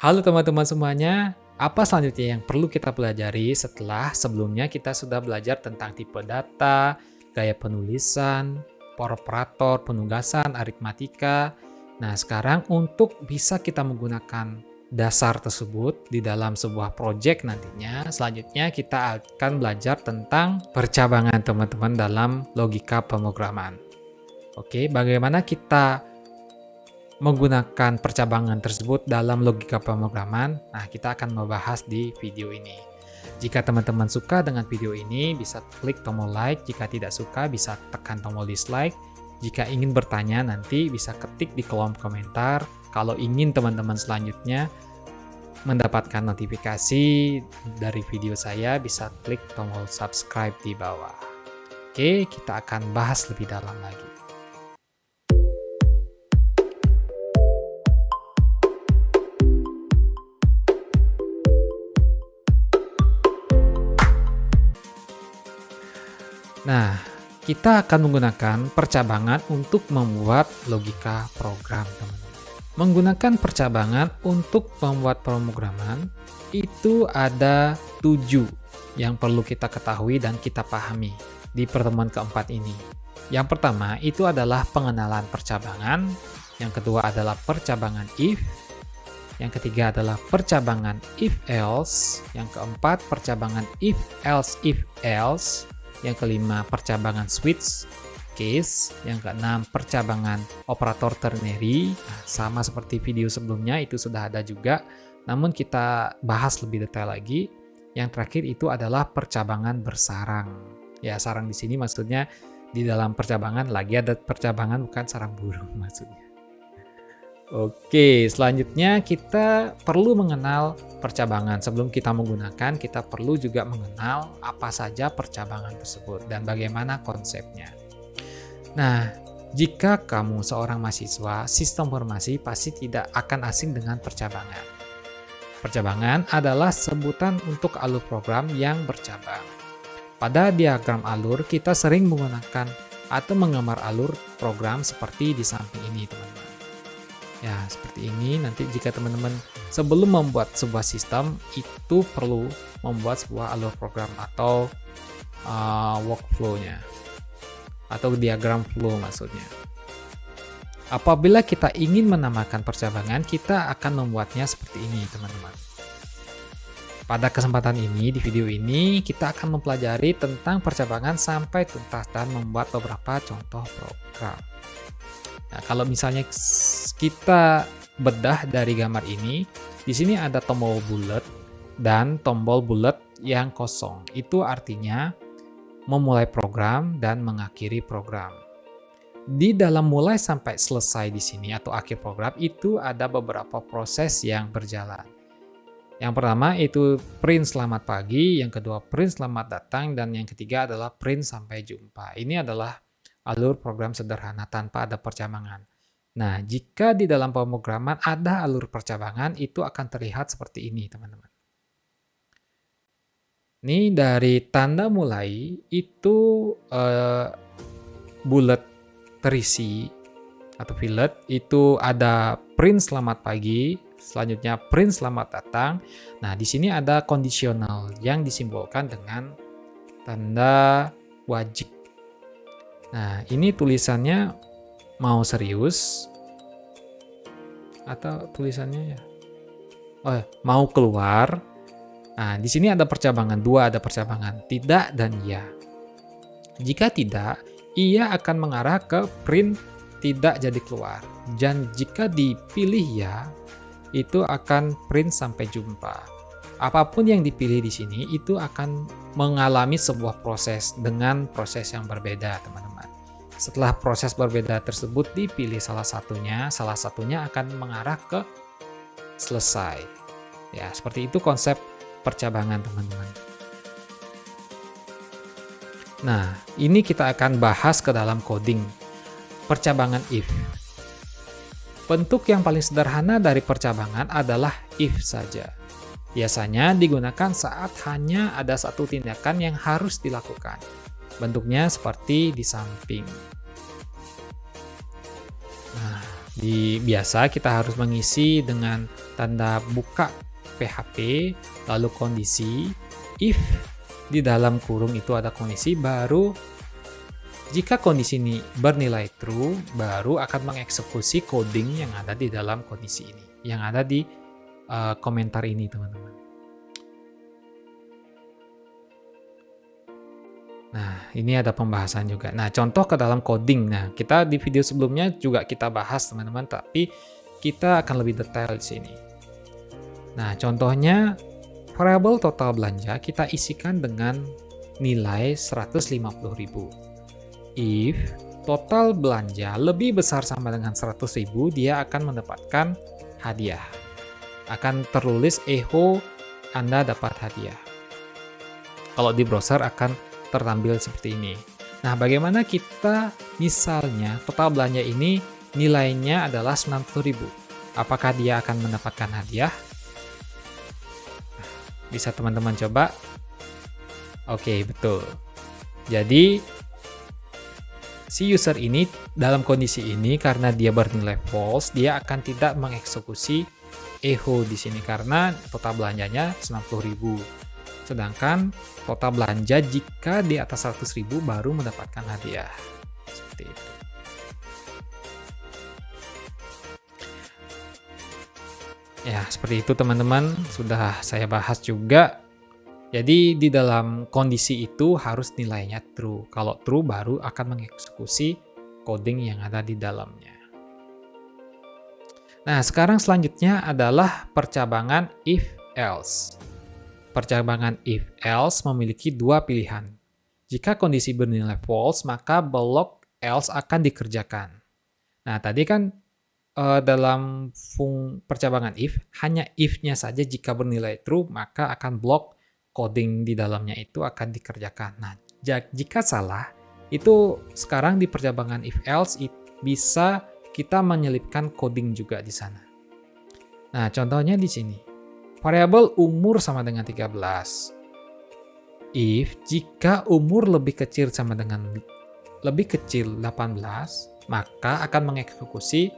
Halo teman-teman semuanya, apa selanjutnya yang perlu kita pelajari setelah sebelumnya kita sudah belajar tentang tipe data, gaya penulisan, power operator, penugasan, aritmatika. Nah, sekarang untuk bisa kita menggunakan dasar tersebut di dalam sebuah project nantinya, selanjutnya kita akan belajar tentang percabangan teman-teman dalam logika pemrograman. Oke, bagaimana kita menggunakan percabangan tersebut dalam logika pemrograman. Nah, kita akan membahas di video ini. Jika teman-teman suka dengan video ini, bisa klik tombol like. Jika tidak suka, bisa tekan tombol dislike. Jika ingin bertanya, nanti bisa ketik di kolom komentar. Kalau ingin teman-teman selanjutnya mendapatkan notifikasi dari video saya, bisa klik tombol subscribe di bawah. Oke, kita akan bahas lebih dalam lagi. Nah, kita akan menggunakan percabangan untuk membuat logika program, teman-teman. Menggunakan percabangan untuk membuat pemrograman itu ada 7 yang perlu kita ketahui dan kita pahami di pertemuan keempat ini. Yang pertama itu adalah pengenalan percabangan, yang kedua adalah percabangan if, yang ketiga adalah percabangan if-else, yang keempat percabangan if-else, yang kelima percabangan switch case, yang keenam percabangan operator ternary. Nah, sama seperti video sebelumnya itu sudah ada juga, namun kita bahas lebih detail lagi. Yang terakhir itu adalah percabangan bersarang. Ya, sarang di sini maksudnya di dalam percabangan lagi ada percabangan, bukan sarang burung maksudnya. Oke, selanjutnya kita perlu mengenal percabangan. Sebelum kita menggunakan, kita perlu juga mengenal apa saja percabangan tersebut dan bagaimana konsepnya. Nah, jika kamu seorang mahasiswa sistem informasi, pasti tidak akan asing dengan percabangan. Percabangan adalah sebutan untuk alur program yang bercabang. Pada diagram alur, kita sering menggunakan atau menggambar alur program seperti di samping ini, teman-teman. Ya, seperti ini. Nanti jika teman-teman sebelum membuat sebuah sistem, itu perlu membuat sebuah alur program atau workflow-nya. Atau diagram flow maksudnya. Apabila kita ingin menamakan percabangan, kita akan membuatnya seperti ini, teman-teman. Pada kesempatan ini, di video ini, kita akan mempelajari tentang percabangan sampai tuntas dan membuat beberapa contoh program. Nah, kalau misalnya kita bedah dari gambar ini, di sini ada tombol bulat dan tombol bulat yang kosong. Itu artinya memulai program dan mengakhiri program. Di dalam mulai sampai selesai di sini atau akhir program itu ada beberapa proses yang berjalan. Yang pertama itu print selamat pagi, yang kedua print selamat datang, dan yang ketiga adalah print sampai jumpa. Ini adalah alur program sederhana tanpa ada percabangan. Nah, jika di dalam pemrograman ada alur percabangan, itu akan terlihat seperti ini, teman-teman. Ini dari tanda mulai itu bulat terisi atau fillet, itu ada print selamat pagi, selanjutnya print selamat datang. Nah, di sini ada kondisional yang disimbolkan dengan tanda wajib. Nah, ini tulisannya mau serius atau tulisannya ya? Mau keluar. Nah, di sini ada percabangan, dua ada percabangan, tidak dan ya. Jika tidak, ia akan mengarah ke print tidak jadi keluar. Dan jika dipilih ya, itu akan print sampai jumpa. Apapun yang dipilih di sini itu akan mengalami sebuah proses dengan proses yang berbeda, teman-teman. Setelah proses berbeda tersebut dipilih salah satunya akan mengarah ke selesai. Ya, seperti itu konsep percabangan, teman-teman. Nah, ini kita akan bahas ke dalam coding percabangan if. Bentuk yang paling sederhana dari percabangan adalah if saja. Biasanya digunakan saat hanya ada satu tindakan yang harus dilakukan. Bentuknya seperti di samping. Nah, Biasa kita harus mengisi dengan tanda buka PHP, lalu kondisi, if di dalam kurung itu ada kondisi, baru jika kondisi ini bernilai true, baru akan mengeksekusi coding yang ada di dalam kondisi ini, yang ada di komentar ini, teman-teman. Nah, ini ada pembahasan juga. Nah, contoh ke dalam coding. Nah, kita di video sebelumnya juga kita bahas, teman-teman, tapi kita akan lebih detail di sini. Nah, contohnya variabel total belanja kita isikan dengan nilai 150.000. If total belanja lebih besar sama dengan 100.000, dia akan mendapatkan hadiah. Akan tertulis echo Anda dapat hadiah. Kalau di browser akan tertampil seperti ini. Nah, bagaimana kita misalnya total belanja ini nilainya adalah 90.000. Apakah dia akan mendapatkan hadiah? Bisa teman-teman coba. Oke, betul. Jadi si user ini dalam kondisi ini karena dia bernilai false, dia akan tidak mengeksekusi echo di sini karena total belanjanya 90.000. Sedangkan total belanja jika di atas 100.000 baru mendapatkan hadiah. Seperti itu. Ya, seperti itu teman-teman. Sudah saya bahas juga. Jadi di dalam kondisi itu harus nilainya true. Kalau true baru akan mengeksekusi coding yang ada di dalamnya. Nah, sekarang selanjutnya adalah percabangan if-else. Percabangan if-else memiliki dua pilihan. Jika kondisi bernilai false, maka blok else akan dikerjakan. Nah, tadi kan dalam percabangan if, hanya if-nya saja jika bernilai true, maka akan blok coding di dalamnya itu akan dikerjakan. Nah, jika salah, itu sekarang di percabangan if-else bisa kita menyelipkan coding juga di sana. Nah, contohnya di sini. Variabel umur sama dengan 13. If jika umur lebih kecil sama dengan lebih kecil 18, maka akan mengeksekusi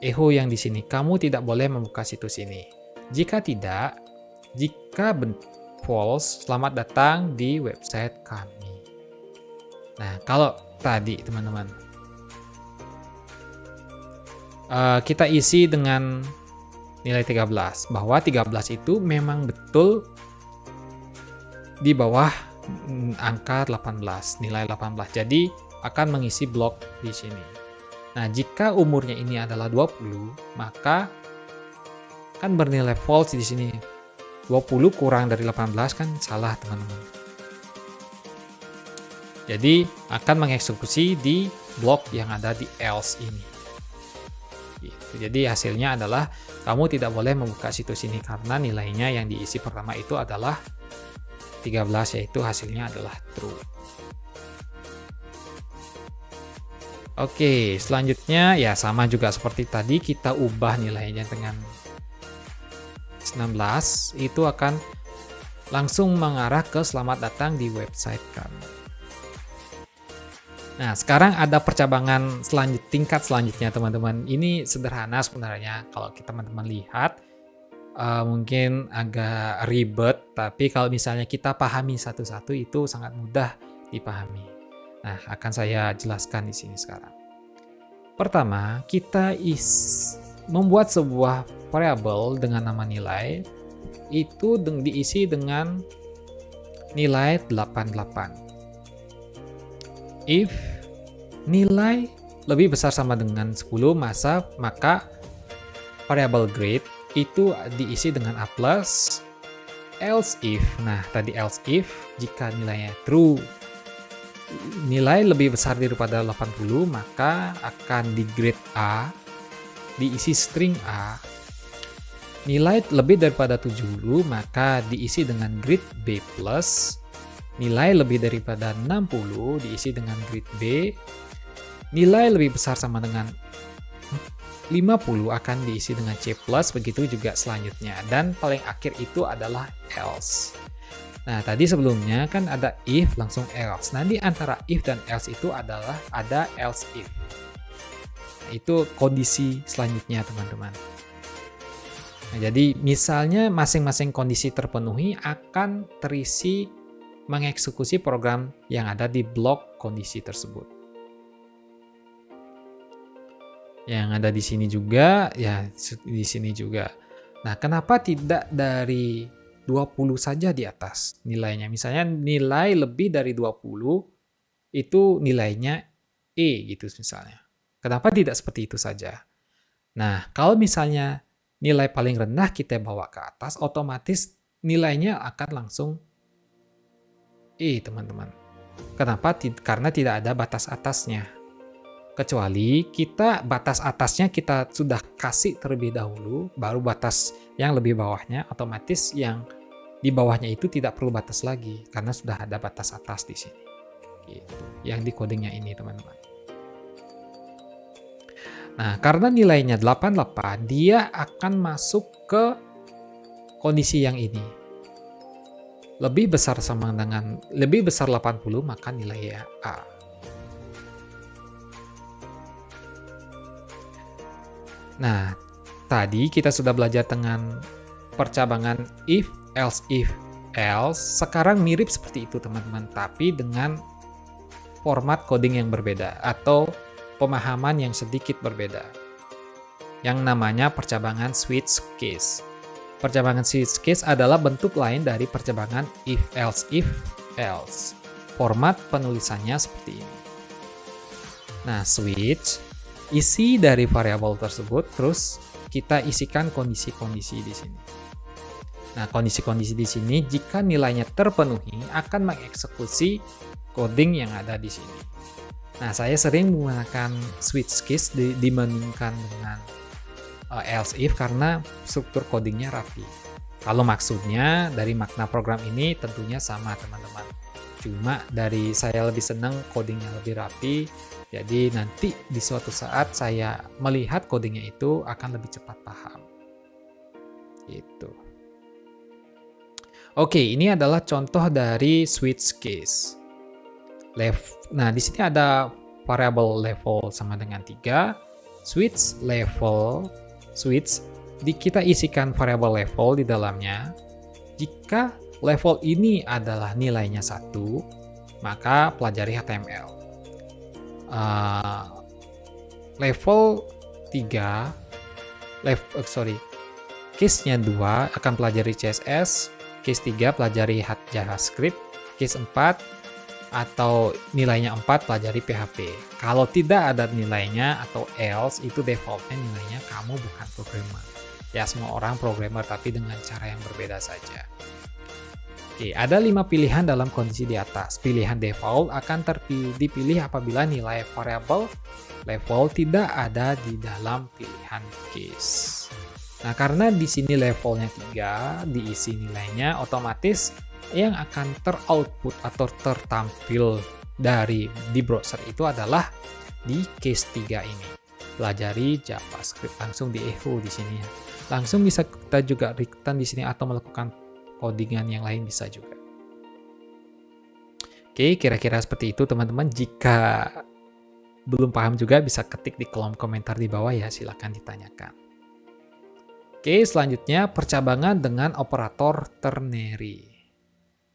echo yang di sini. Kamu tidak boleh membuka situs ini. Jika tidak, jika false, selamat datang di website kami. Nah, kalau tadi teman-teman kita isi dengan nilai 13, bahwa 13 itu memang betul di bawah angka 18, nilai 18. Jadi akan mengisi blok di sini. Nah, jika umurnya ini adalah 20, maka kan bernilai false di sini. 20 kurang dari 18 kan salah, teman-teman. Jadi akan mengeksekusi di blok yang ada di else ini. Jadi hasilnya adalah kamu tidak boleh membuka situs ini karena nilainya yang diisi pertama itu adalah 13, yaitu hasilnya adalah true. Oke, selanjutnya ya sama juga seperti tadi, kita ubah nilainya dengan 19, itu akan langsung mengarah ke selamat datang di website kami. Nah, sekarang ada percabangan tingkat selanjutnya, teman-teman. Ini sederhana sebenarnya. Kalau teman-teman lihat, mungkin agak ribet, tapi kalau misalnya kita pahami satu-satu, itu sangat mudah dipahami. Nah, akan saya jelaskan di sini sekarang. Pertama, kita membuat sebuah variabel dengan nama nilai, itu diisi dengan nilai 88. If nilai lebih besar sama dengan 10, maka variabel grade itu diisi dengan A+. Else if, nah tadi else if, jika nilainya true, nilai lebih besar daripada 80, maka akan di grade A, diisi string A. Nilai lebih daripada 70, maka diisi dengan grade B+. Nilai lebih daripada 60 diisi dengan grade B. Nilai lebih besar sama dengan 50 akan diisi dengan C+, begitu juga selanjutnya. Dan paling akhir itu adalah else. Nah, tadi sebelumnya kan ada if langsung else. Nah, di antara if dan else itu adalah ada else if. Nah, itu kondisi selanjutnya, teman-teman. Nah, jadi misalnya masing-masing kondisi terpenuhi akan terisi mengeksekusi program yang ada di blok kondisi tersebut. Yang ada di sini juga, ya di sini juga. Nah, kenapa tidak dari 20 saja di atas nilainya? Misalnya nilai lebih dari 20 itu nilainya E gitu misalnya. Kenapa tidak seperti itu saja? Nah, kalau misalnya nilai paling rendah kita bawa ke atas, otomatis nilainya akan langsung E, teman-teman. Kenapa? Karena tidak ada batas atasnya. Kecuali kita batas atasnya kita sudah kasih terlebih dahulu, baru batas yang lebih bawahnya, otomatis yang di bawahnya itu tidak perlu batas lagi, karena sudah ada batas atas di sini. Gitu. Yang di codingnya ini, teman-teman. Nah, karena nilainya 88, dia akan masuk ke kondisi yang ini. Lebih besar 80, maka nilai A. Nah, tadi kita sudah belajar dengan percabangan if, else, if, else. Sekarang mirip seperti itu, teman-teman, tapi dengan format coding yang berbeda atau pemahaman yang sedikit berbeda, yang namanya percabangan switch case. Percabangan switch case adalah bentuk lain dari percabangan if, else. Format penulisannya seperti ini. Nah, switch, isi dari variabel tersebut, terus kita isikan kondisi-kondisi di sini. Nah, kondisi-kondisi di sini jika nilainya terpenuhi akan mengeksekusi coding yang ada di sini. Nah, saya sering menggunakan switch case dibandingkan dengan else if karena struktur codingnya rapi. Kalau maksudnya dari makna program ini tentunya sama, teman-teman. Cuma dari saya lebih senang codingnya lebih rapi, jadi nanti di suatu saat saya melihat codingnya itu akan lebih cepat paham. Gitu. Oke, ini adalah contoh dari switch case. Nah, di sini ada variabel level sama dengan 3. Switch level, kita isikan variabel level di dalamnya. Jika level ini adalah nilainya 1, maka pelajari HTML. Level 3, case-nya 2 akan pelajari CSS, case 3 pelajari JavaScript, case 4 atau nilainya 4 pelajari PHP. Kalau tidak ada nilainya atau else, itu defaultnya nilainya kamu bukan programmer. Ya, semua orang programmer tapi dengan cara yang berbeda saja. Oke, ada 5 pilihan dalam kondisi di atas. Pilihan default akan dipilih apabila nilai variabel level tidak ada di dalam pilihan case. Nah, karena di sini levelnya 3, diisi nilainya, otomatis yang akan teroutput atau tertampil di browser itu adalah di case 3 ini. Pelajari JavaScript, langsung di echo di sini ya. Langsung bisa kita juga return di sini atau melakukan codingan yang lain bisa juga. Oke, kira-kira seperti itu, teman-teman. Jika belum paham juga bisa ketik di kolom komentar di bawah ya, silakan ditanyakan. Oke, selanjutnya percabangan dengan operator ternary.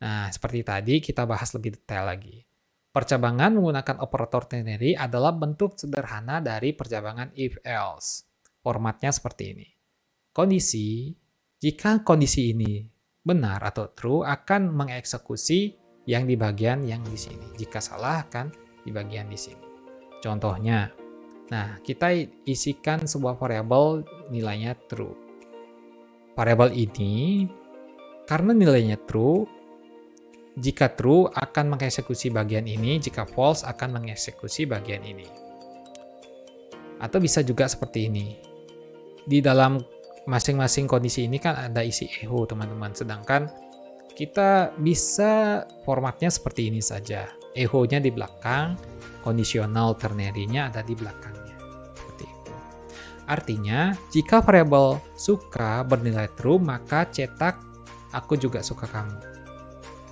Nah, seperti tadi kita bahas lebih detail lagi. Percabangan menggunakan operator ternary adalah bentuk sederhana dari percabangan if-else. Formatnya seperti ini. Kondisi, jika kondisi ini benar atau true, akan mengeksekusi yang di bagian yang di sini. Jika salah, akan di bagian di sini. Contohnya, nah kita isikan sebuah variabel nilainya true. Variabel ini, karena nilainya true, jika true akan mengeksekusi bagian ini, jika false akan mengeksekusi bagian ini. Atau bisa juga seperti ini. Di dalam masing-masing kondisi ini kan ada isi echo, teman-teman. Sedangkan kita bisa formatnya seperti ini saja. Echo-nya di belakang, conditional ternary-nya ada di belakangnya. Seperti itu. Artinya, jika variabel suka bernilai true, maka cetak aku juga suka kamu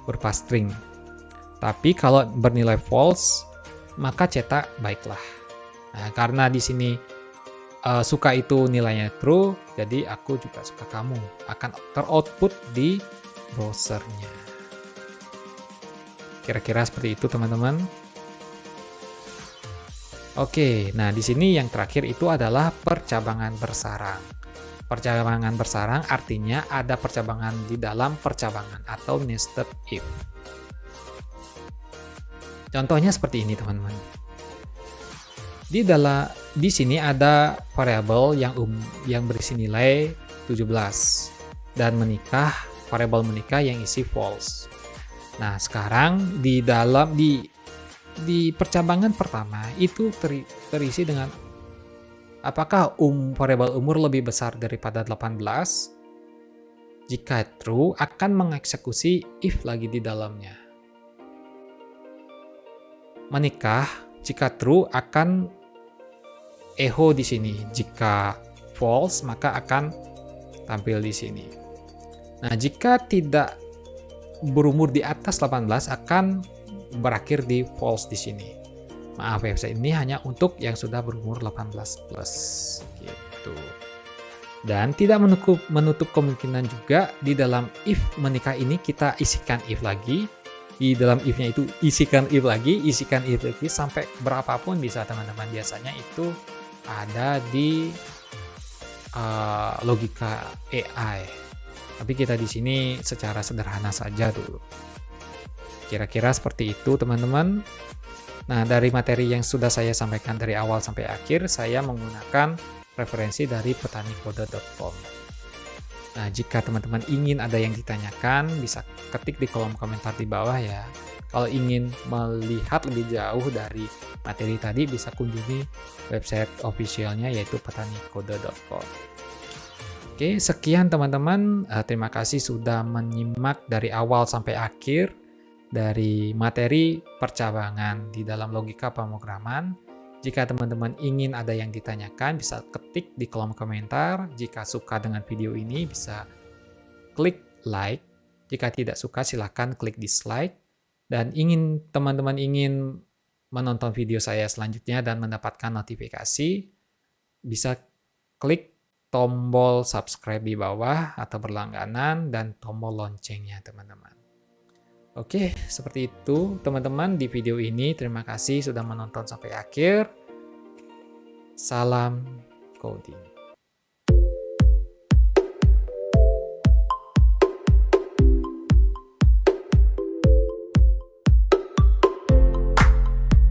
berupa string. Tapi kalau bernilai false, maka cetak baiklah. Nah, karena di sini suka itu nilainya true, jadi aku juga suka kamu akan teroutput di browsernya. Kira-kira seperti itu teman-teman. Oke, nah di sini yang terakhir itu adalah percabangan bersarang. Percabangan bersarang artinya ada percabangan di dalam percabangan atau nested if. Contohnya seperti ini teman-teman. Di sini ada variabel yang berisi nilai 17 dan variabel menikah yang isi false. Nah, sekarang di percabangan pertama itu terisi dengan apakah variabel umur lebih besar daripada 18? Jika true, akan mengeksekusi if lagi di dalamnya. Menikah, jika true akan echo di sini. Jika false, maka akan tampil di sini. Nah, jika tidak berumur di atas 18 akan berakhir di false di sini. Maaf ya, ini hanya untuk yang sudah berumur 18 plus gitu. Dan tidak menutup kemungkinan juga di dalam if menikah ini kita isikan if lagi. Di dalam if-nya itu isikan if lagi sampai berapapun bisa teman-teman. Biasanya itu ada di logika AI. Tapi kita di sini secara sederhana saja dulu. Kira-kira seperti itu teman-teman. Nah, dari materi yang sudah saya sampaikan dari awal sampai akhir, saya menggunakan referensi dari petanikode.com. Nah, jika teman-teman ingin ada yang ditanyakan, bisa ketik di kolom komentar di bawah ya. Kalau ingin melihat lebih jauh dari materi tadi, bisa kunjungi website officialnya yaitu petanikode.com. Oke, sekian teman-teman. Terima kasih sudah menyimak dari awal sampai akhir dari materi percabangan di dalam logika pemrograman. Jika teman-teman ingin ada yang ditanyakan, bisa ketik di kolom komentar. Jika suka dengan video ini, bisa klik like. Jika tidak suka, silahkan klik dislike. Dan teman-teman ingin menonton video saya selanjutnya dan mendapatkan notifikasi, bisa klik tombol subscribe di bawah atau berlangganan dan tombol loncengnya teman-teman. Oke, seperti itu teman-teman di video ini. Terima kasih sudah menonton sampai akhir. Salam coding.